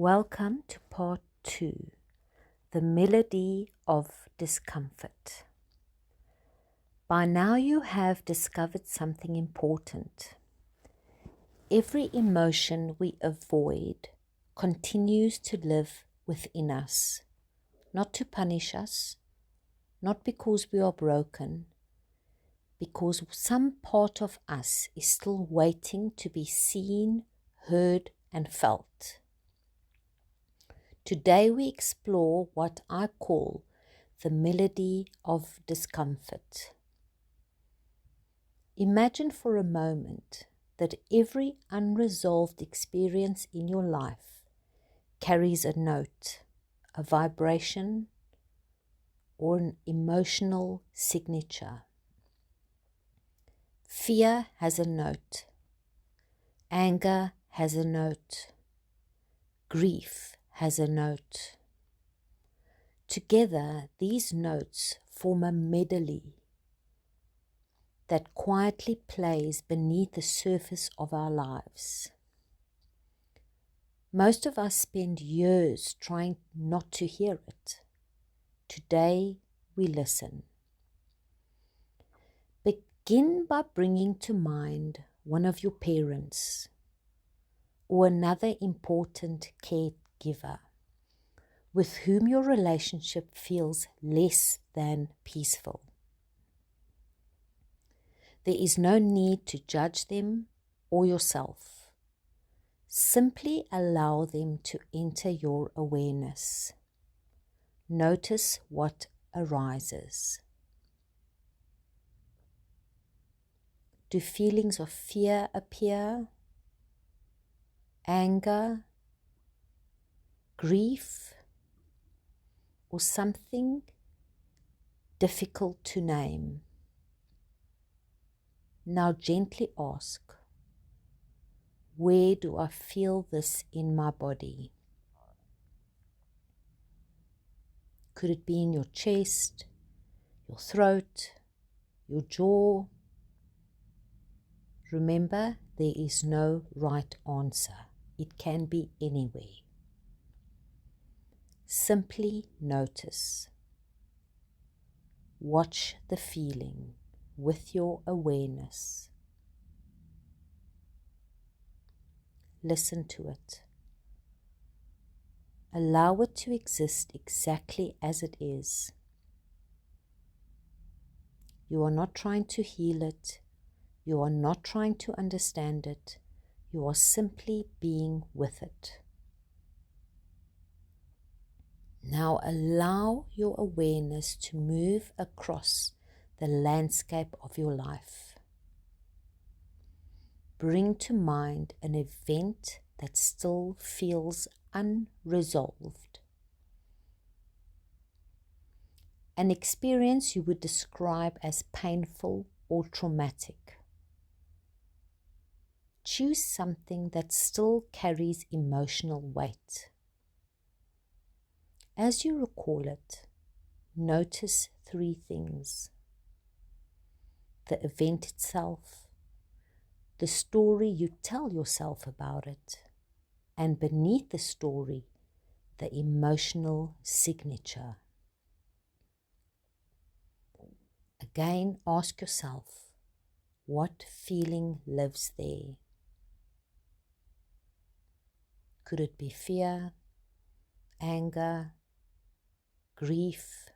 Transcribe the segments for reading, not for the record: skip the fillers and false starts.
Welcome to part 2, the melody of discomfort. By now you have discovered something important. Every emotion we avoid continues to live within us, not to punish us, not because we are broken, because some part of us is still waiting to be seen, heard, and felt. Today we explore what I call the melody of discomfort. Imagine for a moment that every unresolved experience in your life carries a note, a vibration, or an emotional signature. Fear has a note. Anger has a note. Grief has a note. Together, these notes form a medley that quietly plays beneath the surface of our lives. Most of us spend years trying not to hear it. Today, we listen. Begin by bringing to mind one of your parents or another important caregiver with whom your relationship feels less than peaceful. There is no need to judge them or yourself. Simply allow them to enter your awareness. Notice what arises. Do feelings of fear appear? Anger? Grief? Or something difficult to name? Now gently ask, where do I feel this in my body? Could it be in your chest, your throat, your jaw? Remember, there is no right answer. It can be anywhere. Simply notice. Watch the feeling with your awareness. Listen to it. Allow it to exist exactly as it is. You are not trying to heal it. You are not trying to understand it. You are simply being with it. Now allow your awareness to move across the landscape of your life. Bring to mind an event that still feels unresolved. An experience you would describe as painful or traumatic. Choose something that still carries emotional weight. As you recall it, notice 3 things: the event itself, the story you tell yourself about it, and beneath the story, the emotional signature. Again, ask yourself, what feeling lives there? Could it be fear, anger, grief?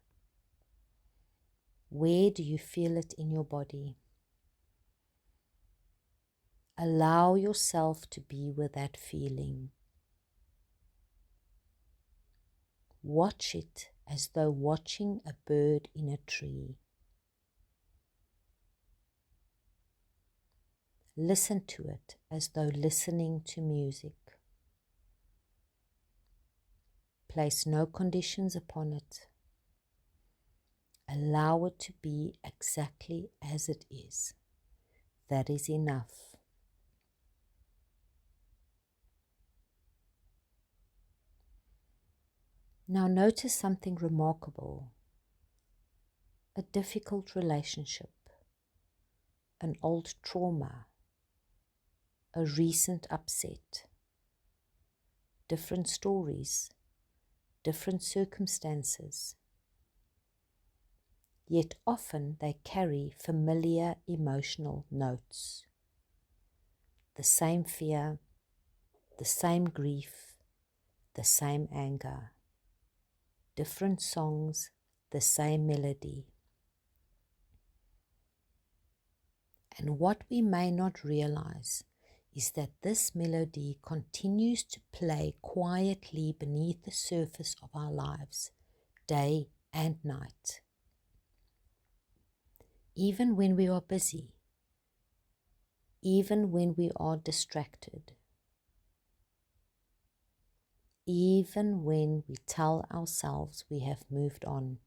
Where do you feel it in your body? Allow yourself to be with that feeling. Watch it as though watching a bird in a tree. Listen to it as though listening to music. Place no conditions upon it. Allow it to be exactly as it is. That is enough. Now notice something remarkable. A difficult relationship, an old trauma, a recent upset. different stories, different circumstances. Yet often they carry familiar emotional notes. The same fear, the same grief, the same anger. Different songs, the same melody. And what we may not realize is that this melody continues to play quietly beneath the surface of our lives, day and night. Even when we are busy, even when we are distracted, even when we tell ourselves we have moved on,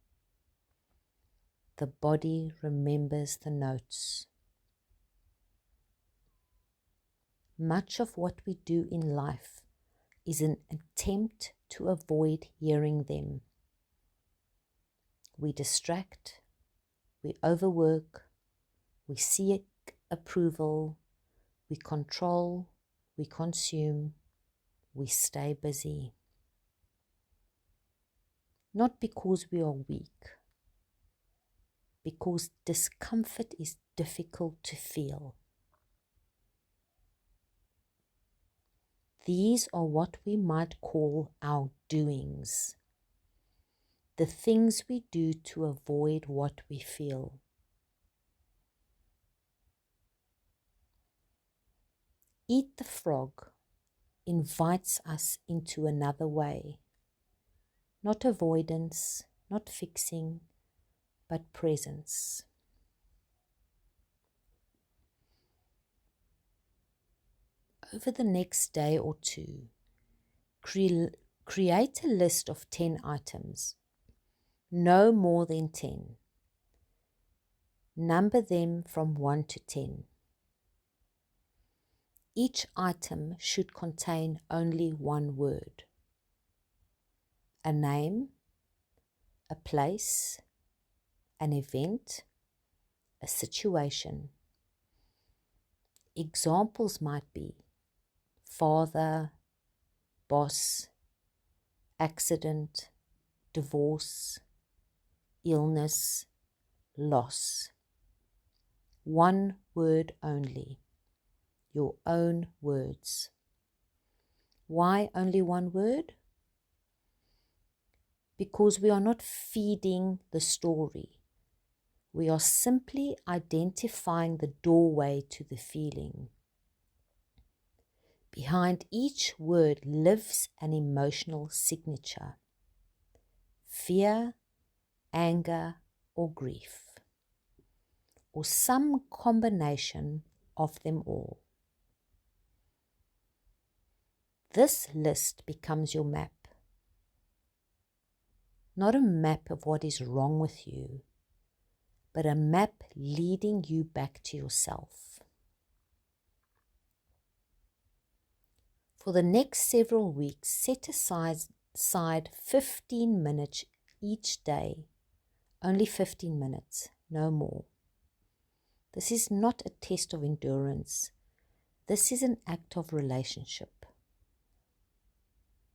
the body remembers the notes. Much of what we do in life is an attempt to avoid hearing them. We distract, we overwork, we seek approval, we control, we consume, we stay busy. Not because we are weak, because discomfort is difficult to feel. These are what we might call our doings, the things we do to avoid what we feel. Eat the Frog invites us into another way. Not avoidance, not fixing, but presence. Over the next day or two, create a list of 10 items, no more than 10. Number them from 1 to 10. Each item should contain only one word. A name, a place, an event, a situation. Examples might be father, boss, accident, divorce, illness, loss. One word only, your own words. Why only one word? Because we are not feeding the story. We are simply identifying the doorway to the feeling. Behind each word lives an emotional signature: fear, anger, or grief, or some combination of them all. This list becomes your map. Not a map of what is wrong with you, but a map leading you back to yourself. For the next several weeks, set aside 15 minutes each day. Only 15 minutes, no more. This is not a test of endurance. This is an act of relationship.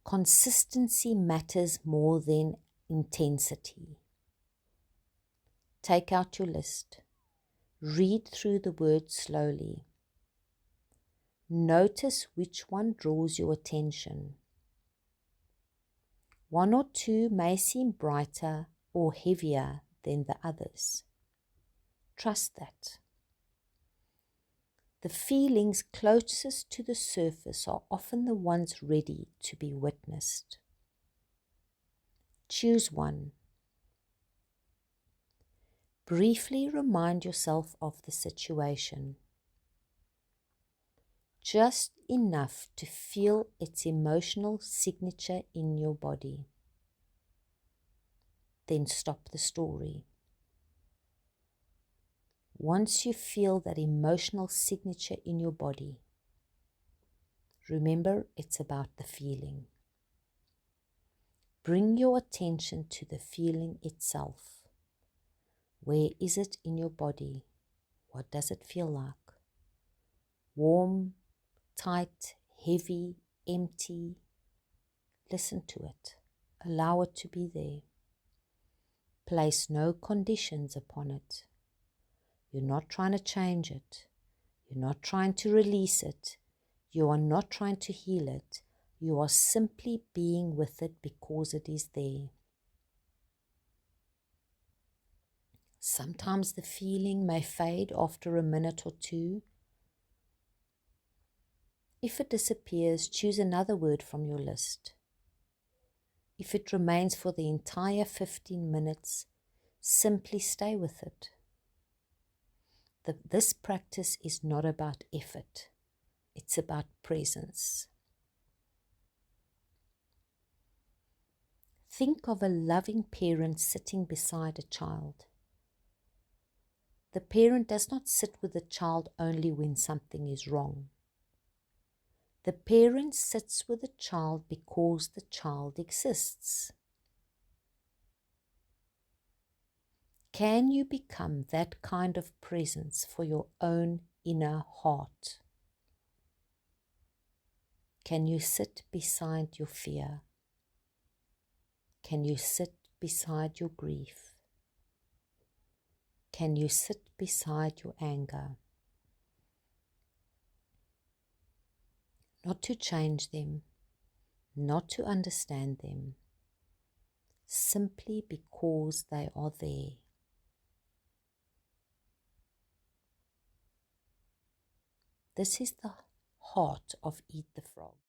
Consistency matters more than intensity. Take out your list. Read through the words slowly. Notice which one draws your attention. One or two may seem brighter or heavier than the others. Trust that. The feelings closest to the surface are often the ones ready to be witnessed. Choose one. Briefly remind yourself of the situation. Just enough to feel its emotional signature in your body. Then stop the story. Once you feel that emotional signature in your body, remember it's about the feeling. Bring your attention to the feeling itself. Where is it in your body? What does it feel like? Warm, tight, heavy, empty? Listen to it. Allow it to be there. Place no conditions upon it. You're not trying to change it. You're not trying to release it. You are not trying to heal it. You are simply being with it because it is there. Sometimes the feeling may fade after a minute or two. If it disappears, choose another word from your list. If it remains for the entire 15 minutes, simply stay with it. This practice is not about effort. It's about presence. Think of a loving parent sitting beside a child. The parent does not sit with the child only when something is wrong. The parent sits with the child because the child exists. Can you become that kind of presence for your own inner heart? Can you sit beside your fear? Can you sit beside your grief? Can you sit beside your anger? Not to change them, not to understand them, simply because they are there. This is the heart of Eat the Frog.